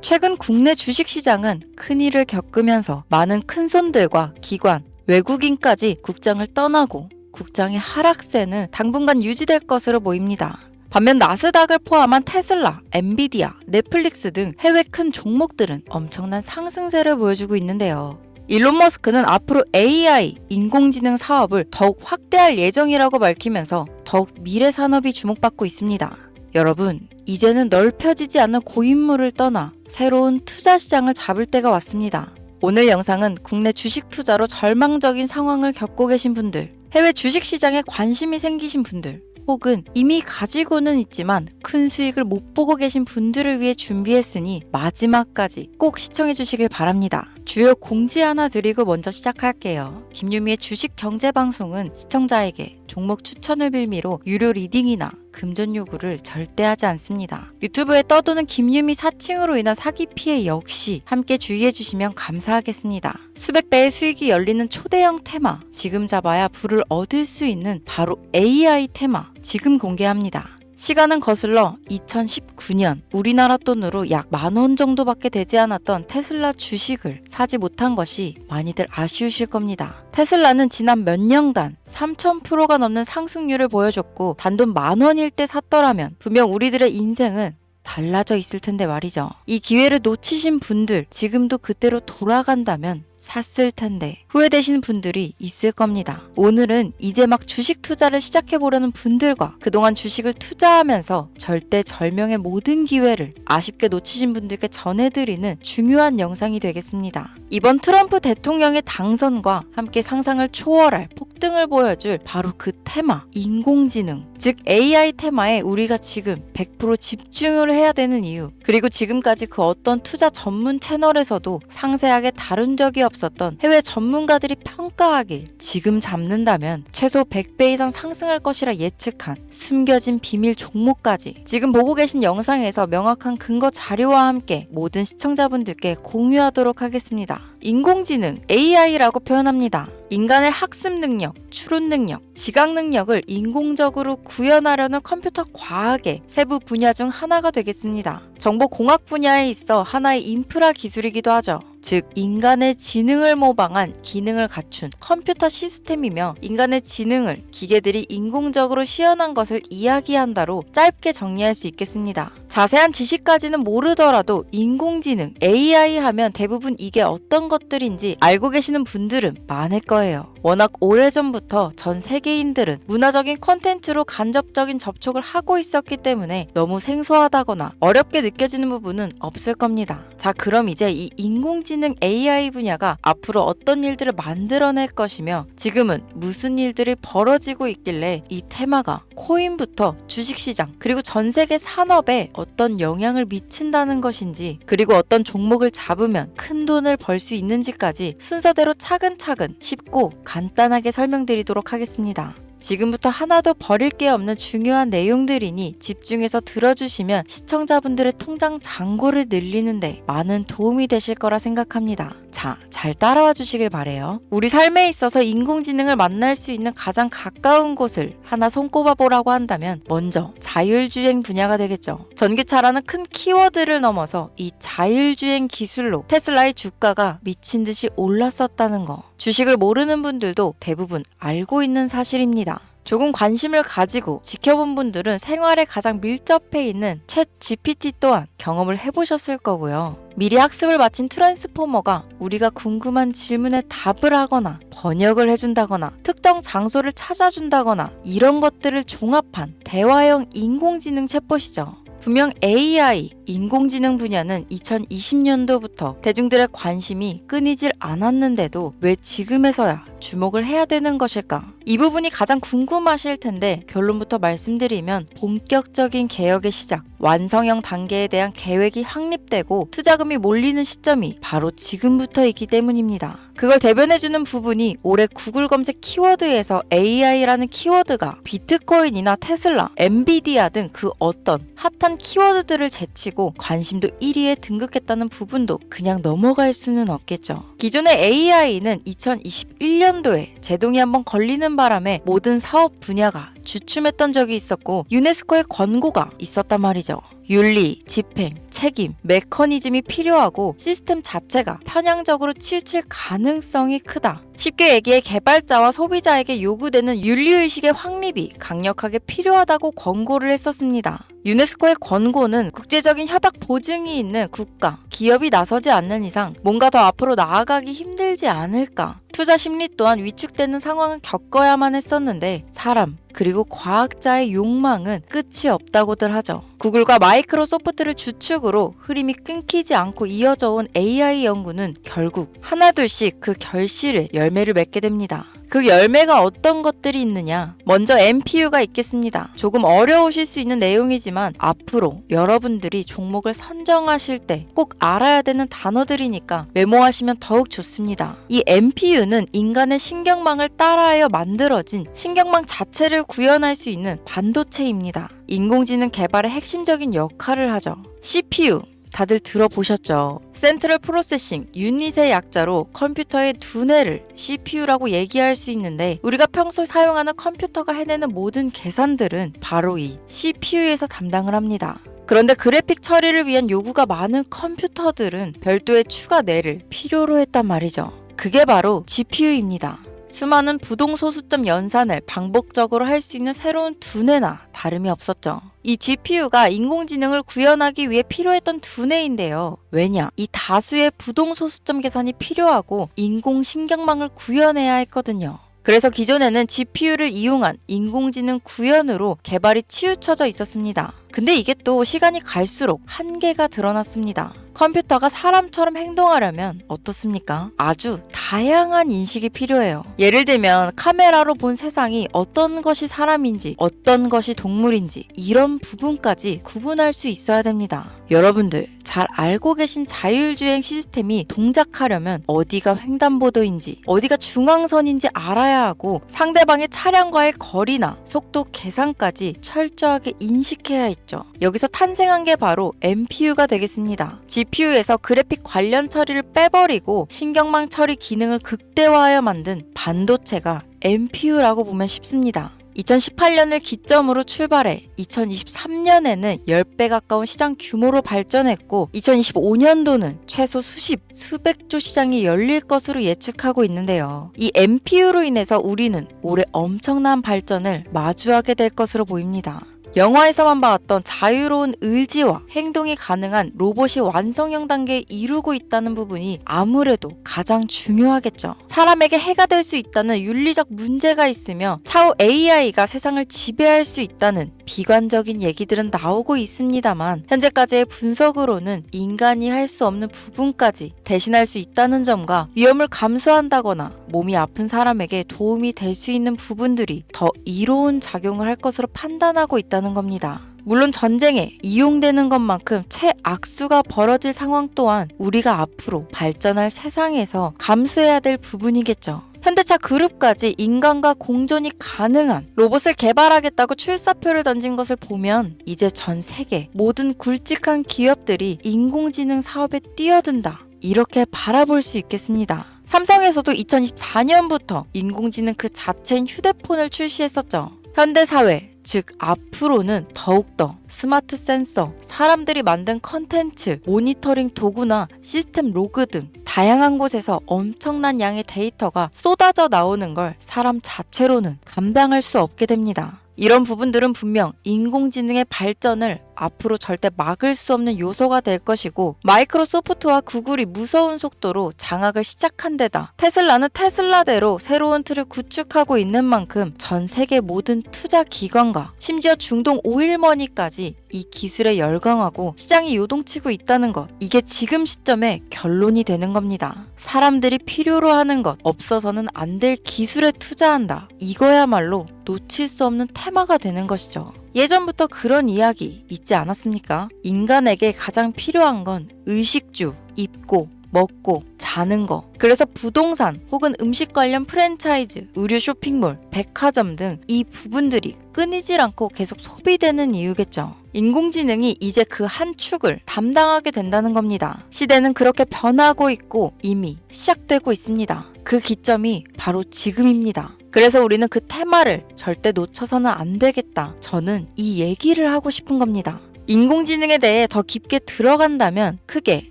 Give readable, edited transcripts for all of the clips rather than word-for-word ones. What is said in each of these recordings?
최근 국내 주식시장은 큰일을 겪으면서 많은 큰손들과 기관, 외국인까지 국장을 떠나고 국장의 하락세는 당분간 유지될 것으로 보입니다. 반면 나스닥을 포함한 테슬라, 엔비디아, 넷플릭스 등 해외 큰 종목들은 엄청난 상승세를 보여주고 있는데요. 일론 머스크는 앞으로 AI, 인공지능 사업을 더욱 확대할 예정이라고 밝히면서 더욱 미래 산업이 주목받고 있습니다. 여러분, 이제는 넓혀지지 않는 고인물을 떠나 새로운 투자 시장을 잡을 때가 왔습니다. 오늘 영상은 국내 주식 투자로 절망적인 상황을 겪고 계신 분들, 해외 주식 시장에 관심이 생기신 분들, 혹은 이미 가지고는 있지만 큰 수익을 못 보고 계신 분들을 위해 준비했으니 마지막까지 꼭 시청해 주시길 바랍니다. 주요 공지 하나 드리고 먼저 시작할게요. 김유미의 주식 경제 방송은 시청자에게 종목 추천을 빌미로 유료 리딩이나 금전 요구를 절대 하지 않습니다. 유튜브에 떠도는 김유미 사칭으로 인한 사기 피해 역시 함께 주의해 주시면 감사하겠습니다. 수백 배의 수익이 열리는 초대형 테마, 지금 잡아야 부를 얻을 수 있는 바로 AI 테마, 지금 공개합니다. 시간은 거슬러 2019년 우리나라 돈으로 약 10,000원 정도밖에 되지 않았던 테슬라 주식을 사지 못한 것이 많이들 아쉬우실 겁니다. 테슬라는 지난 몇 년간 3000%가 넘는 상승률을 보여줬고 단돈 10,000원일 때 샀더라면 분명 우리들의 인생은 달라져 있을 텐데 말이죠. 이 기회를 놓치신 분들, 지금도 그때로 돌아간다면 샀을 텐데 후회되시는 분들이 있을 겁니다. 오늘은 이제 막 주식 투자를 시작해보려는 분들과 그동안 주식을 투자하면서 절대절명의 모든 기회를 아쉽게 놓치신 분들께 전해드리는 중요한 영상이 되겠습니다. 이번 트럼프 대통령의 당선과 함께 상상을 초월할 폭등을 보여줄 바로 그 테마, 인공지능, 즉 AI 테마에 우리가 지금 100% 집중을 해야 되는 이유, 그리고 지금까지 그 어떤 투자 전문 채널에서도 상세하게 다룬 적이 없었던 해외 전문가들이 평가하길 지금 잡는다면 최소 100배 이상 상승할 것이라 예측한 숨겨진 비밀 종목까지 지금 보고 계신 영상에서 명확한 근거 자료와 함께 모든 시청자분들께 공유하도록 하겠습니다. 인공지능, AI라고 표현합니다. 인간의 학습 능력, 추론 능력, 지각 능력을 인공적으로 구현하려는 컴퓨터 과학의 세부 분야 중 하나가 되겠습니다. 정보공학 분야에 있어 하나의 인프라 기술이기도 하죠. 즉 인간의 지능을 모방한 기능을 갖춘 컴퓨터 시스템이며 인간의 지능을 기계들이 인공적으로 시연한 것을 이야기한다로 짧게 정리할 수 있겠습니다. 자세한 지식까지는 모르더라도 인공지능, AI 하면 대부분 이게 어떤 것들인지 알고 계시는 분들은 많을 거예요. 워낙 오래전부터 전 세계인들은 문화적인 콘텐츠로 간접적인 접촉을 하고 있었기 때문에 너무 생소하다거나 어렵게 느껴지는 부분은 없을 겁니다. 자, 그럼 이제 이 인공지능 AI 분야가 앞으로 어떤 일들을 만들어낼 것이며 지금은 무슨 일들이 벌어지고 있길래 이 테마가 코인부터 주식시장 그리고 전 세계 산업에 어떤 영향을 미친다는 것인지, 그리고 어떤 종목을 잡으면 큰 돈을 벌 수 있는지까지 순서대로 차근차근 쉽고 간단하게 설명드리도록 하겠습니다. 지금부터 하나도 버릴 게 없는 중요한 내용들이니 집중해서 들어주시면 시청자분들의 통장 잔고를 늘리는데 많은 도움이 되실 거라 생각합니다. 자, 잘 따라와 주시길 바래요. 우리 삶에 있어서 인공지능을 만날 수 있는 가장 가까운 곳을 하나 손꼽아 보라고 한다면 먼저 자율주행 분야가 되겠죠. 전기차라는 큰 키워드를 넘어서 이 자율주행 기술로 테슬라의 주가가 미친 듯이 올랐었다는 거, 주식을 모르는 분들도 대부분 알고 있는 사실입니다. 조금 관심을 가지고 지켜본 분들은 생활에 가장 밀접해 있는 챗 GPT 또한 경험을 해보셨을 거고요. 미리 학습을 마친 트랜스포머가 우리가 궁금한 질문에 답을 하거나 번역을 해준다거나 특정 장소를 찾아준다거나 이런 것들을 종합한 대화형 인공지능 챗봇이죠. 분명 AI, 인공지능 분야는 2020년도부터 대중들의 관심이 끊이질 않았는데도 왜 지금에서야 주목을 해야 되는 것일까? 이 부분이 가장 궁금하실 텐데 결론부터 말씀드리면 본격적인 개혁의 시작, 완성형 단계에 대한 계획이 확립되고 투자금이 몰리는 시점이 바로 지금부터이기 때문입니다. 그걸 대변해주는 부분이 올해 구글 검색 키워드에서 AI라는 키워드가 비트코인이나 테슬라, 엔비디아 등 그 어떤 핫한 키워드들을 제치고 관심도 1위에 등극했다는 부분도 그냥 넘어갈 수는 없겠죠. 기존의 AI는 2021년도에 제동이 한번 걸리는 바람에 모든 사업 분야가 주춤했던 적이 있었고 유네스코의 권고가 있었단 말이죠. 윤리, 집행, 책임, 메커니즘이 필요하고 시스템 자체가 편향적으로 치우칠 가능성이 크다. 쉽게 얘기해 개발자와 소비자에게 요구되는 윤리의식의 확립이 강력하게 필요하다고 권고를 했었습니다. 유네스코의 권고는 국제적인 협약 보증이 있는 국가, 기업이 나서지 않는 이상 뭔가 더 앞으로 나아가기 힘들지 않을까. 투자 심리 또한 위축되는 상황을 겪어야만 했었는데 사람, 그리고 과학자의 욕망은 끝이 없다고들 하죠. 구글과 마이크로소프트를 주축으로 흐름이 끊기지 않고 이어져 온 AI 연구는 결국 하나둘씩 그 결실을 열매를 맺게 됩니다. 그 열매가 어떤 것들이 있느냐? 먼저 NPU가 있겠습니다. 조금 어려우실 수 있는 내용이지만 앞으로 여러분들이 종목을 선정하실 때 꼭 알아야 되는 단어들이니까 메모하시면 더욱 좋습니다. 이 NPU는 인간의 신경망을 따라하여 만들어진 신경망 자체를 구현할 수 있는 반도체입니다. 인공지능 개발의 핵심적인 역할을 하죠. CPU 다들 들어보셨죠? 센트럴 프로세싱 유닛의 약자로 컴퓨터의 두뇌를 CPU라고 얘기할 수 있는데 우리가 평소 사용하는 컴퓨터가 해내는 모든 계산들은 바로 이 CPU에서 담당을 합니다. 그런데 그래픽 처리를 위한 요구가 많은 컴퓨터들은 별도의 추가 뇌를 필요로 했단 말이죠. 그게 바로 GPU입니다. 수많은 부동소수점 연산을 반복적으로 할 수 있는 새로운 두뇌나 다름이 없었죠. 이 GPU가 인공지능을 구현하기 위해 필요했던 두뇌인데요. 왜냐? 이 다수의 부동소수점 계산이 필요하고 인공신경망을 구현해야 했거든요. 그래서 기존에는 GPU를 이용한 인공지능 구현으로 개발이 치우쳐져 있었습니다. 근데 이게 또 시간이 갈수록 한계가 드러났습니다. 컴퓨터가 사람처럼 행동하려면 어떻습니까? 아주 다양한 인식이 필요해요. 예를 들면 카메라로 본 세상이 어떤 것이 사람인지 어떤 것이 동물인지 이런 부분까지 구분할 수 있어야 됩니다. 여러분들 잘 알고 계신 자율주행 시스템이 동작하려면 어디가 횡단보도인지 어디가 중앙선인지 알아야 하고 상대방의 차량과의 거리나 속도 계산까지 철저하게 인식해야 있죠. 여기서 탄생한 게 바로 NPU가 되겠습니다. GPU에서 그래픽 관련 처리를 빼버리고 신경망 처리 기능을 극대화하여 만든 반도체가 NPU라고 보면 쉽습니다. 2018년을 기점으로 출발해 2023년에는 10배 가까운 시장 규모로 발전했고 2025년도는 최소 수백조 시장이 열릴 것으로 예측하고 있는데요. 이 NPU로 인해서 우리는 올해 엄청난 발전을 마주하게 될 것으로 보입니다. 영화에서만 봤던 자유로운 의지와 행동이 가능한 로봇이 완성형 단계에 이르고 있다는 부분이 아무래도 가장 중요하겠죠. 사람에게 해가 될 수 있다는 윤리적 문제가 있으며 차후 AI가 세상을 지배할 수 있다는 비관적인 얘기들은 나오고 있습니다만 현재까지의 분석으로는 인간이 할 수 없는 부분까지 대신할 수 있다는 점과 위험을 감수한다거나 몸이 아픈 사람에게 도움이 될 수 있는 부분들이 더 이로운 작용을 할 것으로 판단하고 있다는 겁니다. 물론 전쟁에 이용되는 것만큼 최악수가 벌어질 상황 또한 우리가 앞으로 발전할 세상에서 감수해야 될 부분이겠죠. 현대차 그룹까지 인간과 공존이 가능한 로봇을 개발하겠다고 출사표를 던진 것을 보면 이제 전 세계 모든 굵직한 기업들이 인공지능 사업에 뛰어든다. 이렇게 바라볼 수 있겠습니다. 삼성에서도 2024년부터 인공지능 그 자체인 휴대폰을 출시했었죠. 현대사회, 즉 앞으로는 더욱더 스마트 센서, 사람들이 만든 컨텐츠, 모니터링 도구나 시스템 로그 등 다양한 곳에서 엄청난 양의 데이터가 쏟아져 나오는 걸 사람 자체로는 감당할 수 없게 됩니다. 이런 부분들은 분명 인공지능의 발전을 앞으로 절대 막을 수 없는 요소가 될 것이고 마이크로소프트와 구글이 무서운 속도로 장악을 시작한 데다 테슬라는 테슬라대로 새로운 틀을 구축하고 있는 만큼 전 세계 모든 투자 기관과 심지어 중동 오일머니까지 이 기술에 열광하고 시장이 요동치고 있다는 것, 이게 지금 시점에 결론이 되는 겁니다. 사람들이 필요로 하는 것, 없어서는 안 될 기술에 투자한다. 이거야말로 놓칠 수 없는 테마가 되는 것이죠. 예전부터 그런 이야기 있지 않았습니까? 인간에게 가장 필요한 건 의식주, 입고, 먹고, 자는 거. 그래서 부동산 혹은 음식 관련 프랜차이즈, 의류 쇼핑몰, 백화점 등 이 부분들이 끊이질 않고 계속 소비되는 이유겠죠. 인공지능이 이제 그 한 축을 담당하게 된다는 겁니다. 시대는 그렇게 변하고 있고 이미 시작되고 있습니다. 그 기점이 바로 지금입니다. 그래서 우리는 그 테마를 절대 놓쳐서는 안 되겠다. 저는 이 얘기를 하고 싶은 겁니다. 인공지능에 대해 더 깊게 들어간다면 크게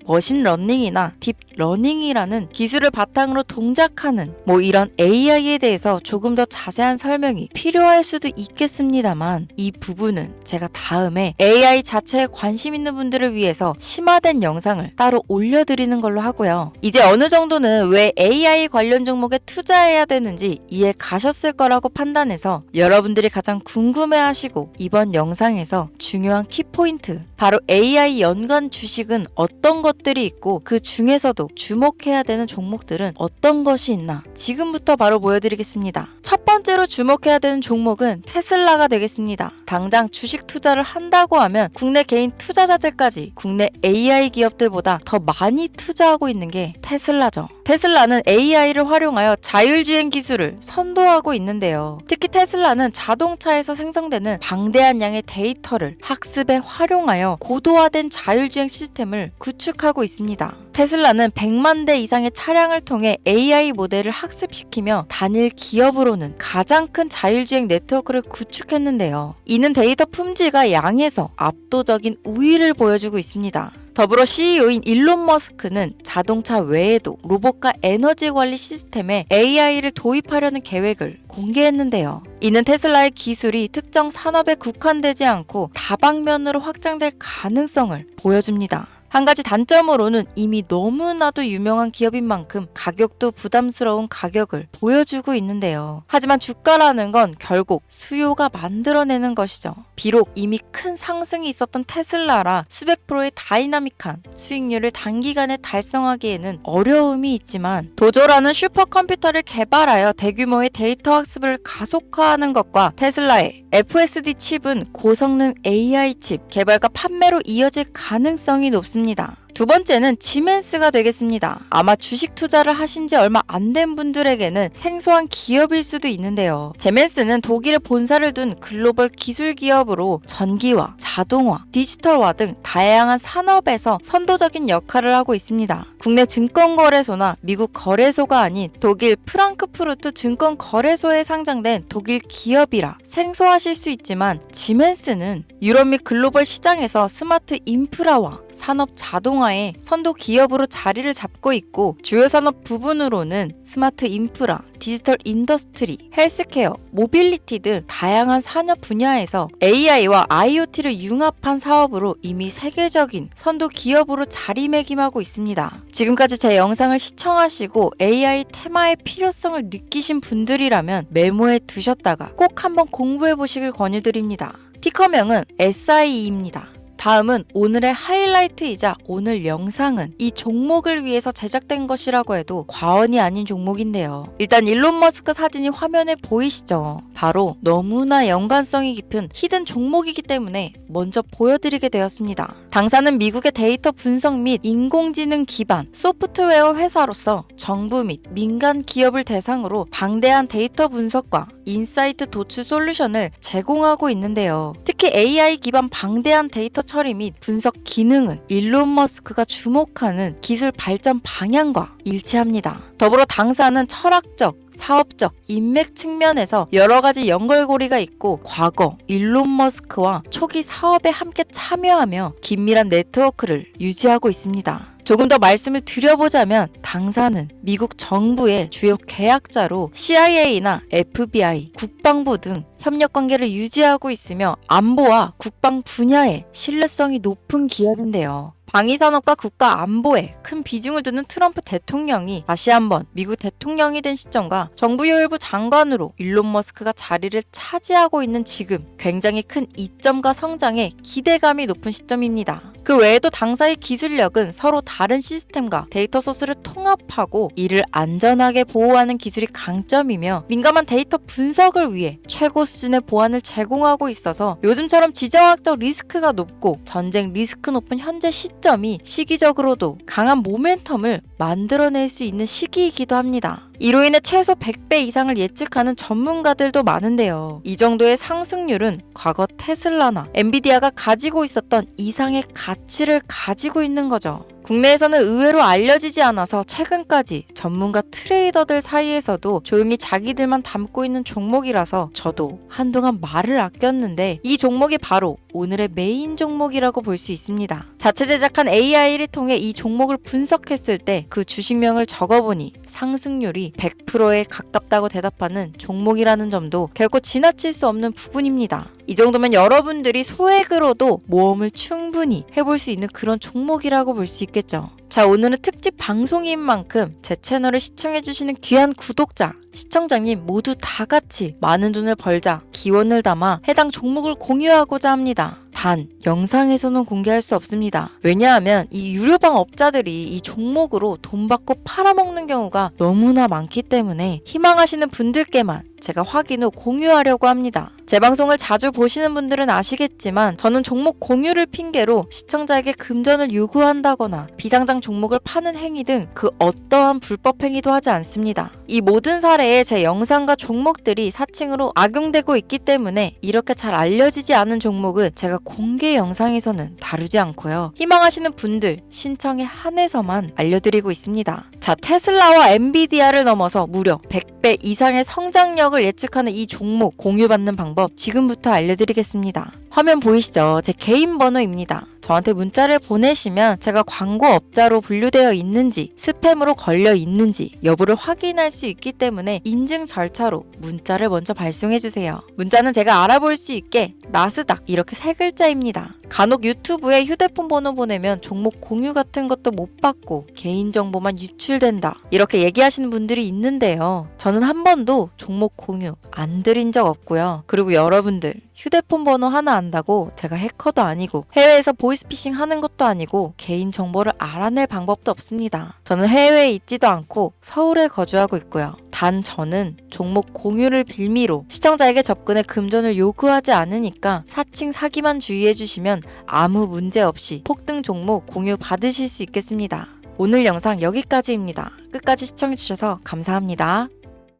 머신러닝이나 딥러닝이라는 기술을 바탕으로 동작하는 이런 AI에 대해서 조금 더 자세한 설명이 필요할 수도 있겠습니다만 이 부분은 제가 다음에 AI 자체에 관심 있는 분들을 위해서 심화된 영상을 따로 올려드리는 걸로 하고요. 이제 어느 정도는 왜 AI 관련 종목에 투자해야 되는지 이해 가셨을 거라고 판단해서 여러분들이 가장 궁금해하시고 이번 영상에서 중요한 키포인트 바로 AI 연관 주식은 어떤 것들이 있고 그 중에서도 주목해야 되는 종목들은 어떤 것이 있나 지금부터 바로 보여드리겠습니다. 첫 번째로 주목해야 되는 종목은 테슬라가 되겠습니다. 당장 주식 투자를 한다고 하면 국내 개인 투자자들까지 국내 AI 기업들보다 더 많이 투자하고 있는 게 테슬라죠. 테슬라는 AI를 활용하여 자율주행 기술을 선도하고 있는데요. 특히 테슬라는 자동차에서 생성되는 방대한 양의 데이터를 학습에 활용하여 고도화된 자율주행 시스템을 구축하고 있습니다. 테슬라는 100만 대 이상의 차량을 통해 AI 모델을 학습시키며 단일 기업으로는 가장 큰 자율주행 네트워크를 구축했는데요. 이는 데이터 품질과 양에서 압도적인 우위를 보여주고 있습니다. 더불어 CEO인 일론 머스크는 자동차 외에도 로봇과 에너지 관리 시스템에 AI를 도입하려는 계획을 공개했는데요. 이는 테슬라의 기술이 특정 산업에 국한되지 않고 다방면으로 확장될 가능성을 보여줍니다. 한 가지 단점으로는 이미 너무나도 유명한 기업인 만큼 가격도 부담스러운 가격을 보여주고 있는데요. 하지만 주가라는 건 결국 수요가 만들어내는 것이죠. 비록 이미 큰 상승이 있었던 테슬라라 수백 프로의 다이나믹한 수익률을 단기간에 달성하기에는 어려움이 있지만 도조라는 슈퍼컴퓨터를 개발하여 대규모의 데이터 학습을 가속화하는 것과 테슬라의 FSD 칩은 고성능 AI 칩 개발과 판매로 이어질 가능성이 높습니다. 두 번째는 지멘스가 되겠습니다. 아마 주식 투자를 하신 지 얼마 안 된 분들에게는 생소한 기업일 수도 있는데요. 지멘스는 독일에 본사를 둔 글로벌 기술 기업으로 전기화, 자동화, 디지털화 등 다양한 산업에서 선도적인 역할을 하고 있습니다. 국내 증권거래소나 미국 거래소가 아닌 독일 프랑크푸르트 증권거래소에 상장된 독일 기업이라 생소하실 수 있지만 지멘스는 유럽 및 글로벌 시장에서 스마트 인프라와 산업 자동화의 선도 기업으로 자리를 잡고 있고 주요 산업 부분으로는 스마트 인프라, 디지털 인더스트리, 헬스케어, 모빌리티 등 다양한 산업 분야에서 AI와 IoT를 융합한 사업으로 이미 세계적인 선도 기업으로 자리매김하고 있습니다. 지금까지 제 영상을 시청하시고 AI 테마의 필요성을 느끼신 분들이라면 메모해 두셨다가 꼭 한번 공부해 보시길 권유드립니다. 티커명은 SIE입니다. 다음은 오늘의 하이라이트이자 오늘 영상은 이 종목을 위해서 제작된 것이라고 해도 과언이 아닌 종목인데요. 일단 일론 머스크 사진이 화면에 보이시죠? 바로 너무나 연관성이 깊은 히든 종목이기 때문에 먼저 보여드리게 되었습니다. 당사는 미국의 데이터 분석 및 인공지능 기반 소프트웨어 회사로서 정부 및 민간 기업을 대상으로 방대한 데이터 분석과 인사이트 도출 솔루션을 제공하고 있는데요. 특히 AI 기반 방대한 데이터 처리 및 분석 기능은 일론 머스크가 주목하는 기술 발전 방향과 일치합니다. 더불어 당사는 철학적, 사업적, 인맥 측면에서 여러 가지 연결고리가 있고 과거 일론 머스크와 초기 사업에 함께 참여하며 긴밀한 네트워크를 유지하고 있습니다. 조금 더 말씀을 드려보자면 당사는 미국 정부의 주요 계약자로 CIA나 FBI, 국방부 등 협력 관계를 유지하고 있으며 안보와 국방 분야에 신뢰성이 높은 기업인데요. 방위산업과 국가 안보에 큰 비중을 두는 트럼프 대통령이 다시 한번 미국 대통령이 된 시점과 정부요일부 장관으로 일론 머스크가 자리를 차지하고 있는 지금 굉장히 큰 이점과 성장에 기대감이 높은 시점입니다. 그 외에도 당사의 기술력은 서로 다른 시스템과 데이터 소스를 통합하고 이를 안전하게 보호하는 기술이 강점이며 민감한 데이터 분석을 위해 최고 수준의 보안을 제공하고 있어서 요즘처럼 지정학적 리스크가 높고 전쟁 리스크 높은 현재 시점이 시기적으로도 강한 모멘텀을 만들어낼 수 있는 시기이기도 합니다. 이로 인해 최소 100배 이상을 예측하는 전문가들도 많은데요. 이 정도의 상승률은 과거 테슬라나 엔비디아가 가지고 있었던 이상의 가치를 가지고 있는 거죠. 국내에서는 의외로 알려지지 않아서 최근까지 전문가 트레이더들 사이에서도 조용히 자기들만 담고 있는 종목이라서 저도 한동안 말을 아꼈는데 이 종목이 바로 오늘의 메인 종목이라고 볼 수 있습니다. 자체 제작한 AI를 통해 이 종목을 분석했을 때 그 주식명을 적어보니 상승률이 100%에 가깝다고 대답하는 종목이라는 점도 결코 지나칠 수 없는 부분입니다. 이 정도면 여러분들이 소액으로도 모험을 충분히 해볼 수 있는 그런 종목이라고 볼 수 있겠죠. 자, 오늘은 특집 방송인 만큼 제 채널을 시청해주시는 귀한 구독자, 시청자님 모두 다 같이 많은 돈을 벌자 기원을 담아 해당 종목을 공유하고자 합니다. 단, 영상에서는 공개할 수 없습니다. 왜냐하면 이 유료방 업자들이 이 종목으로 돈 받고 팔아먹는 경우가 너무나 많기 때문에 희망하시는 분들께만 제가 확인 후 공유하려고 합니다. 제 방송을 자주 보시는 분들은 아시겠지만 저는 종목 공유를 핑계로 시청자에게 금전을 요구한다거나 비상장 종목을 파는 행위 등 그 어떠한 불법 행위도 하지 않습니다. 이 모든 사례에 제 영상과 종목들이 사칭으로 악용되고 있기 때문에 이렇게 잘 알려지지 않은 종목은 제가 공개 영상에서는 다루지 않고요. 희망하시는 분들 신청에 한해서만 알려드리고 있습니다. 자, 테슬라와 엔비디아를 넘어서 무려 100배 이상의 성장력을 예측하는 이 종목 공유받는 방법 지금부터 알려드리겠습니다. 화면 보이시죠? 제 개인 번호입니다. 저한테 문자를 보내시면 제가 광고업자로 분류되어 있는지 스팸으로 걸려 있는지 여부를 확인할 수 있기 때문에 인증 절차로 문자를 먼저 발송해주세요. 문자는 제가 알아볼 수 있게 나스닥 이렇게 3글자입니다. 간혹 유튜브에 휴대폰 번호 보내면 종목 공유 같은 것도 못 받고 개인정보만 유출된다 이렇게 얘기하시는 분들이 있는데요. 저는 한 번도 종목 공유 안 드린 적 없고요. 그리고 여러분들 휴대폰 번호 하나 안다고 제가 해커도 아니고 해외에서 보이스피싱 하는 것도 아니고 개인정보를 알아낼 방법도 없습니다. 저는 해외에 있지도 않고 서울에 거주하고 있고요. 단 저는 종목 공유를 빌미로 시청자에게 접근해 금전을 요구하지 않으니까 사칭 사기만 주의해주시면 아무 문제 없이 폭등 종목 공유 받으실 수 있겠습니다. 오늘 영상 여기까지입니다. 끝까지 시청해주셔서 감사합니다.